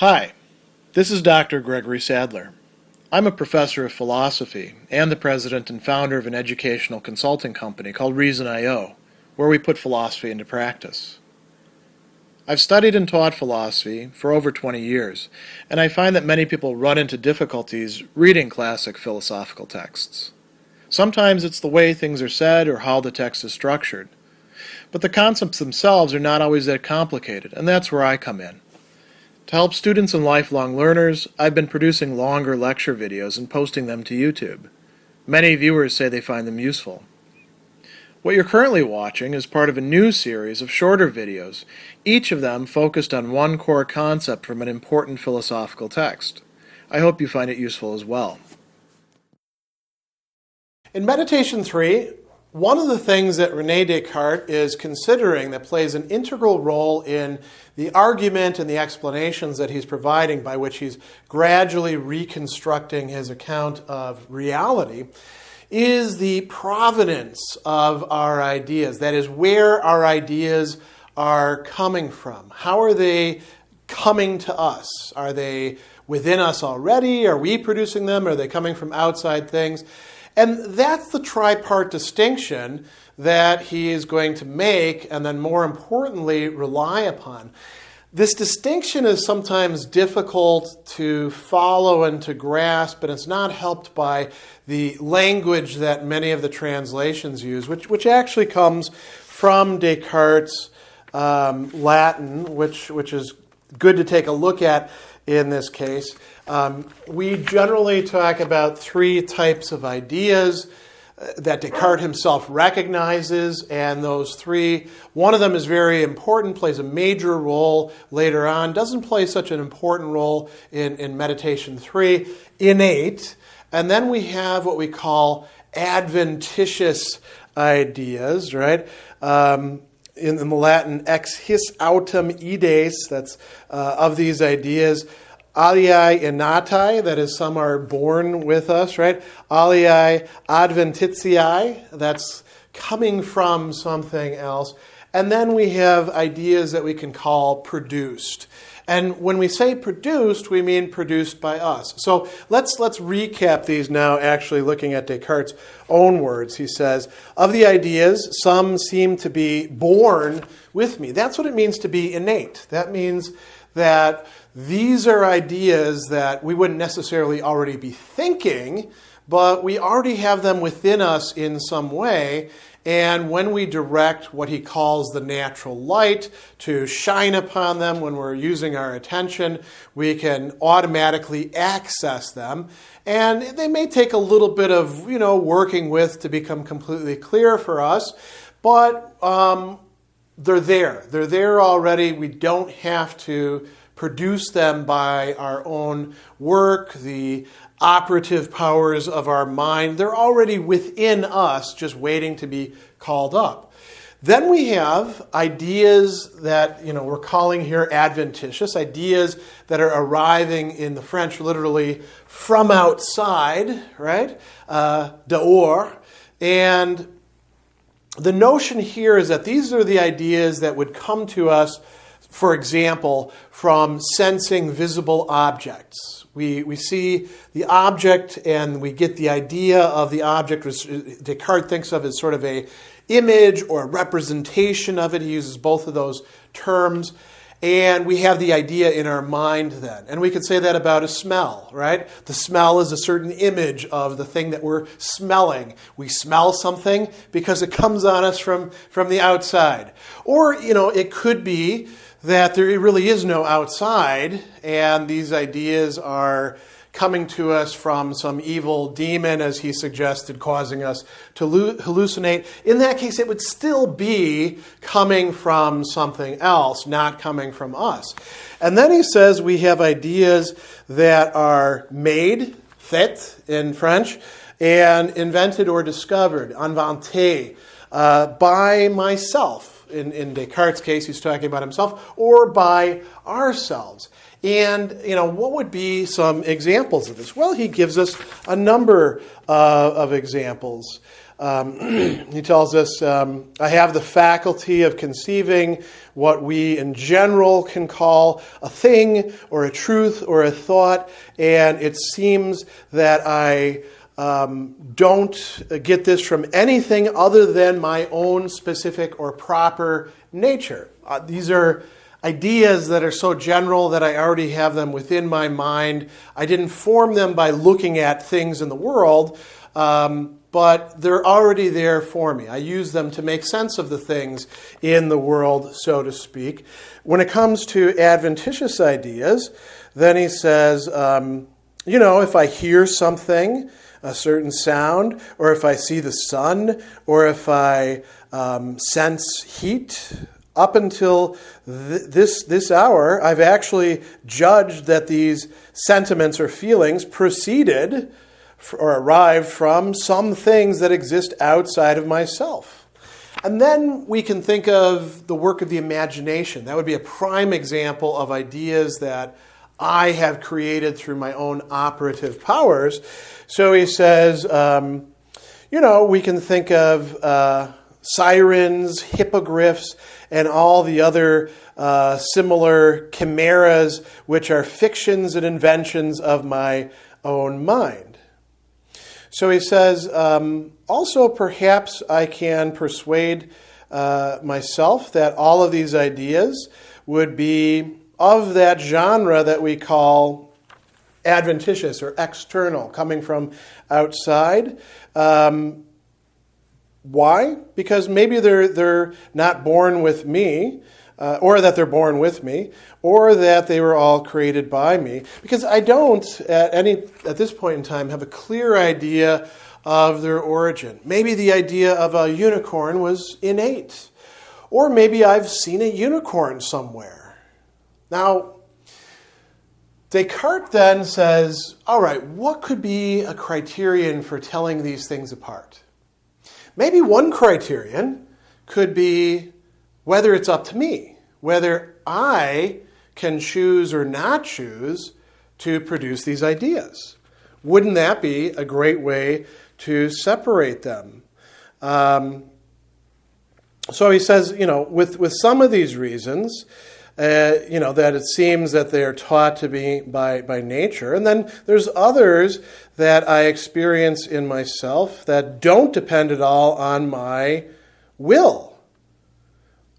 Hi, this is Dr. Gregory Sadler. I'm a professor of philosophy and the president and founder of an educational consulting company called Reason.io, where we put philosophy into practice. I've studied and taught philosophy for over 20 years, and I find that many people run into difficulties reading classic philosophical texts. Sometimes it's the way things are said or how the text is structured. But the concepts themselves are not always that complicated, and that's where I come in. To help students and lifelong learners, I've been producing longer lecture videos and posting them to YouTube. Many viewers say they find them useful. What you're currently watching is part of a new series of shorter videos, each of them focused on one core concept from an important philosophical text. I hope you find it useful as well. In Meditation 3, one of the things that Rene Descartes is considering that plays an integral role in the argument and the explanations that he's providing by which he's gradually reconstructing his account of reality is the provenance of our ideas. That is, where our ideas are coming from. How are they coming to us? Are they within us already? Are we producing them? Are they coming from outside things? And that's the tripart distinction that he is going to make and then more importantly rely upon. This distinction is sometimes difficult to follow and to grasp, and it's not helped by the language that many of the translations use, which actually comes from Descartes' Latin, which is good to take a look at in this case. We generally talk about three types of ideas that Descartes himself recognizes, and those three, one of them is very important, plays a major role later on, doesn't play such an important role in Meditation 3, innate, and then we have what we call adventitious ideas, right? In the Latin, ex his autem ides, that's of these ideas. Aliae innatae, that is, some are born with us, right? Aliae adventitiae, that's coming from something else. And then we have ideas that we can call produced. And when we say produced, we mean produced by us. So let's recap these now, actually looking at Descartes' own words. He says, of the ideas, some seem to be born with me. That's what it means to be innate. That means that these are ideas that we wouldn't necessarily already be thinking, but we already have them within us in some way. And when we direct what he calls the natural light to shine upon them, when we're using our attention, we can automatically access them. And they may take a little bit of, working with to become completely clear for us, but they're there. They're there already. We don't have to produce them by our own work, the operative powers of our mind. They're already within us, just waiting to be called up. Then we have ideas that, we're calling here adventitious, ideas that are arriving in the French literally from outside, right? Dehors. And the notion here is that these are the ideas that would come to us, for example, from sensing visible objects. We see the object and we get the idea of the object, which Descartes thinks of as sort of a image or a representation of it. He uses both of those terms. And we have the idea in our mind then. And we could say that about a smell, right? The smell is a certain image of the thing that we're smelling. We smell something because it comes on us from the outside. Or, it could be that there really is no outside, and these ideas are coming to us from some evil demon, as he suggested, causing us to hallucinate. In that case, it would still be coming from something else, not coming from us. And then he says we have ideas that are made, fait in French, and invented or discovered, inventé, by myself. In Descartes' case, he's talking about himself, or by ourselves. And, what would be some examples of this? Well, he gives us a number of examples. He tells us, I have the faculty of conceiving what we in general can call a thing or a truth or a thought, and it seems that I don't get this from anything other than my own specific or proper nature. These are ideas that are so general that I already have them within my mind. I didn't form them by looking at things in the world, but they're already there for me. I use them to make sense of the things in the world, so to speak. When it comes to Adventitious ideas, then he says, if I hear something, a certain sound, or if I see the sun, or if I sense heat, up until this hour, I've actually judged that these sentiments or feelings proceeded or arrived from some things that exist outside of myself. And then we can think of the work of the imagination. That would be a prime example of ideas that I have created through my own operative powers. So he says, we can think of sirens, hippogriffs, and all the other similar chimeras, which are fictions and inventions of my own mind. So he says, also perhaps I can persuade myself that all of these ideas would be of that genre that we call adventitious or external, coming from outside. Why? Because maybe they're not born with me, or that they're born with me, or that they were all created by me. Because I don't, at this point in time, have a clear idea of their origin. Maybe the idea of a unicorn was innate, or maybe I've seen a unicorn somewhere. Now, Descartes then says, all right, what could be a criterion for telling these things apart? Maybe one criterion could be whether it's up to me, whether I can choose or not choose to produce these ideas. Wouldn't that be a great way to separate them? So he says, with some of these reasons, that it seems that they are taught to be by nature. And then there's others that I experience in myself that don't depend at all on my will.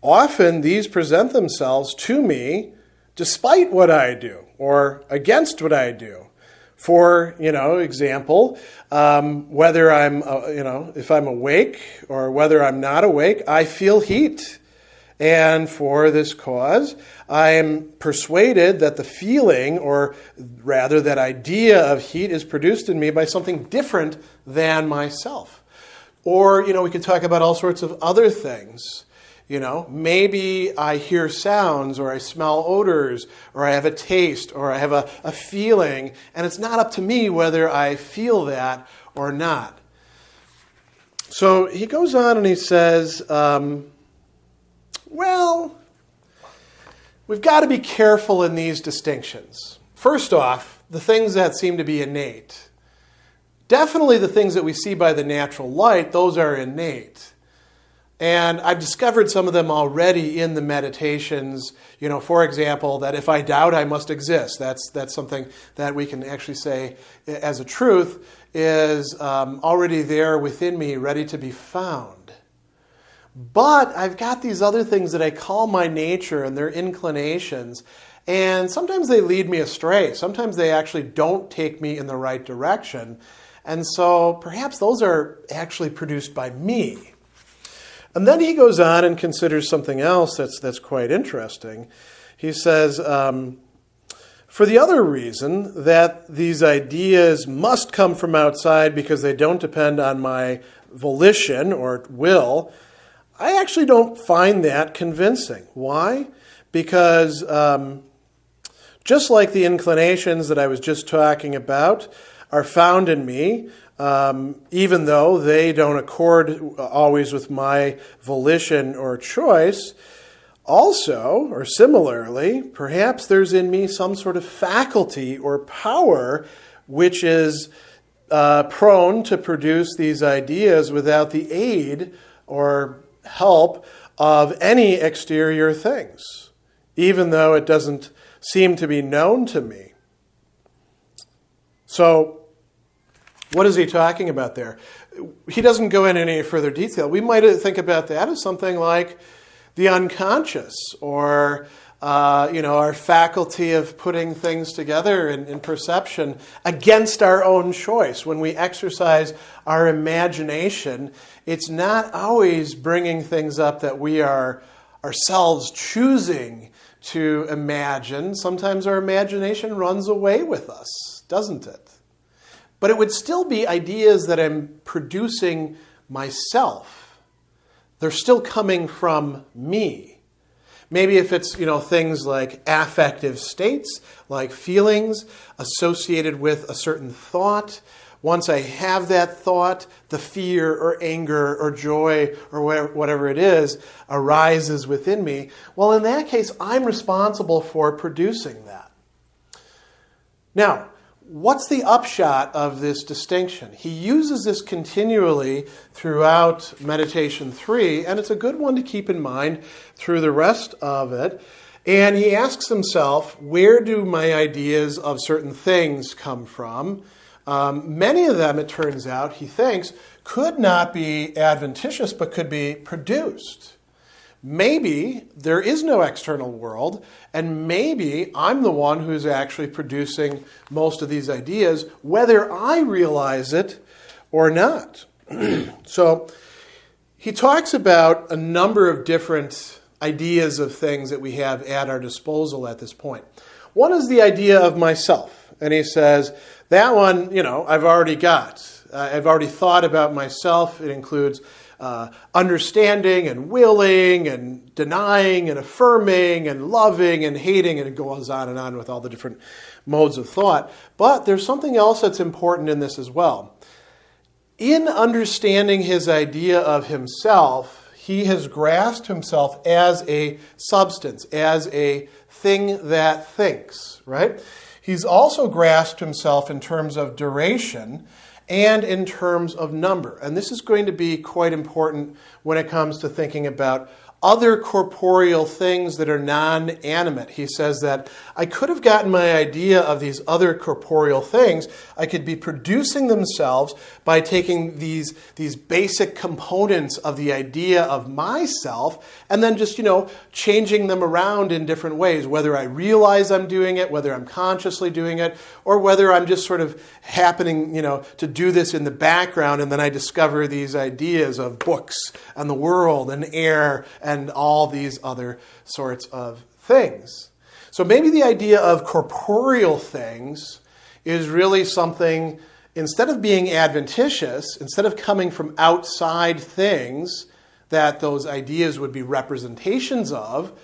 Often these present themselves to me despite what I do or against what I do. For, example, whether I'm, if I'm awake or whether I'm not awake, I feel heat. And for this cause, I am persuaded that the feeling, or rather that idea of heat, is produced in me by something different than myself. Or, we could talk about all sorts of other things. Maybe I hear sounds, or I smell odors, or I have a taste, or I have a feeling, and it's not up to me whether I feel that or not. So he goes on and he says, we've got to be careful in these distinctions. First off, the things that seem to be innate. Definitely the things that we see by the natural light, those are innate. And I've discovered some of them already in the meditations. For example, that if I doubt, I must exist. That's something that we can actually say as a truth is already there within me, ready to be found. But I've got these other things that I call my nature and their inclinations, and sometimes they lead me astray. Sometimes they actually don't take me in the right direction. And so perhaps those are actually produced by me. And then he goes on and considers something else that's quite interesting. He says, for the other reason that these ideas must come from outside because they don't depend on my volition or will, I actually don't find that convincing. Why? Because just like the inclinations that I was just talking about are found in me, even though they don't accord always with my volition or choice, also, or similarly, perhaps there's in me some sort of faculty or power which is prone to produce these ideas without the aid or help of any exterior things, even though it doesn't seem to be known to me. So, what is he talking about there? He doesn't go into any further detail. We might think about that as something like the unconscious, or our faculty of putting things together in perception against our own choice. When we exercise our imagination, it's not always bringing things up that we are ourselves choosing to imagine. Sometimes our imagination runs away with us, doesn't it? But it would still be ideas that I'm producing myself. They're still coming from me. Maybe if it's, things like affective states, like feelings associated with a certain thought. Once I have that thought, the fear or anger or joy or whatever it is arises within me. Well, in that case, I'm responsible for producing that. Now, what's the upshot of this distinction? He uses this continually throughout Meditation 3, and it's a good one to keep in mind through the rest of it. And he asks himself, where do my ideas of certain things come from? Many of them, it turns out, he thinks, could not be adventitious, but could be produced. Maybe there is no external world, and maybe I'm the one who's actually producing most of these ideas, whether I realize it or not. So he talks about a number of different ideas of things that we have at our disposal at this point. One is the idea of myself, and he says, that one, I've already got. I've already thought about myself. It includes understanding and willing and denying and affirming and loving and hating, and it goes on and on with all the different modes of thought. But there's something else that's important in this as well. In understanding his idea of himself, he has grasped himself as a substance, as a thing that thinks, right? He's also grasped himself in terms of duration and in terms of number. And this is going to be quite important when it comes to thinking about other corporeal things that are non-animate. He says that I could have gotten my idea of these other corporeal things. I could be producing themselves by taking these basic components of the idea of myself and then just, changing them around in different ways, whether I realize I'm doing it, whether I'm consciously doing it, or whether I'm just sort of happening, to do this in the background, and then I discover these ideas of books and the world and air and all these other sorts of things. So maybe the idea of corporeal things is really something, instead of being adventitious, instead of coming from outside things that those ideas would be representations of,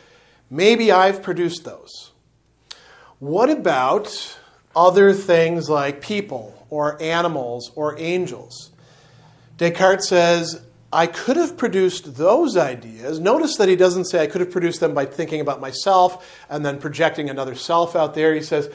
maybe I've produced those. What about other things like people or animals or angels? Descartes says, I could have produced those ideas. Notice that he doesn't say I could have produced them by thinking about myself and then projecting another self out there. He says,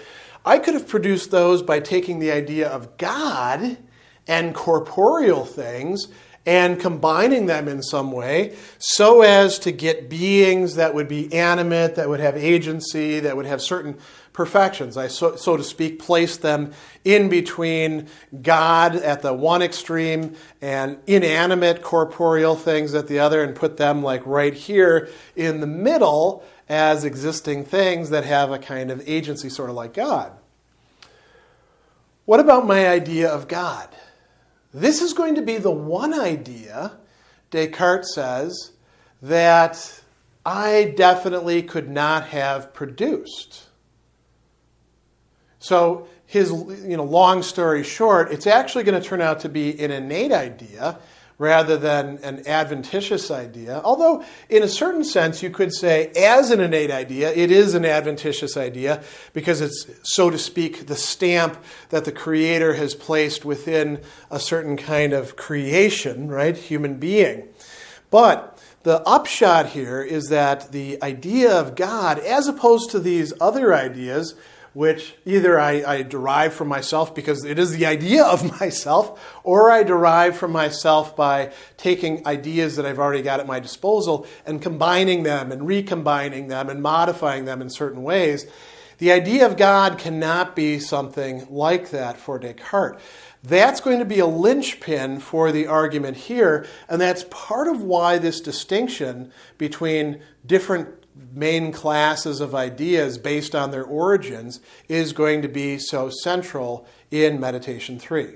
I could have produced those by taking the idea of God and corporeal things and combining them in some way so as to get beings that would be animate, that would have agency, that would have certain perfections. I, so to speak, place them in between God at the one extreme and inanimate corporeal things at the other, and put them like right here in the middle as existing things that have a kind of agency, sort of like God. What about my idea of God? This is going to be the one idea, Descartes says, that I definitely could not have produced. So his, long story short, it's actually going to turn out to be an innate idea rather than an adventitious idea. Although, in a certain sense, you could say, as an innate idea, it is an adventitious idea because it's, so to speak, the stamp that the Creator has placed within a certain kind of creation, right? Human being. But the upshot here is that the idea of God, as opposed to these other ideas, which either I derive from myself because it is the idea of myself, or I derive from myself by taking ideas that I've already got at my disposal and combining them and recombining them and modifying them in certain ways. The idea of God cannot be something like that for Descartes. That's going to be a linchpin for the argument here, and that's part of why this distinction between different main classes of ideas based on their origins is going to be so central in Meditation 3.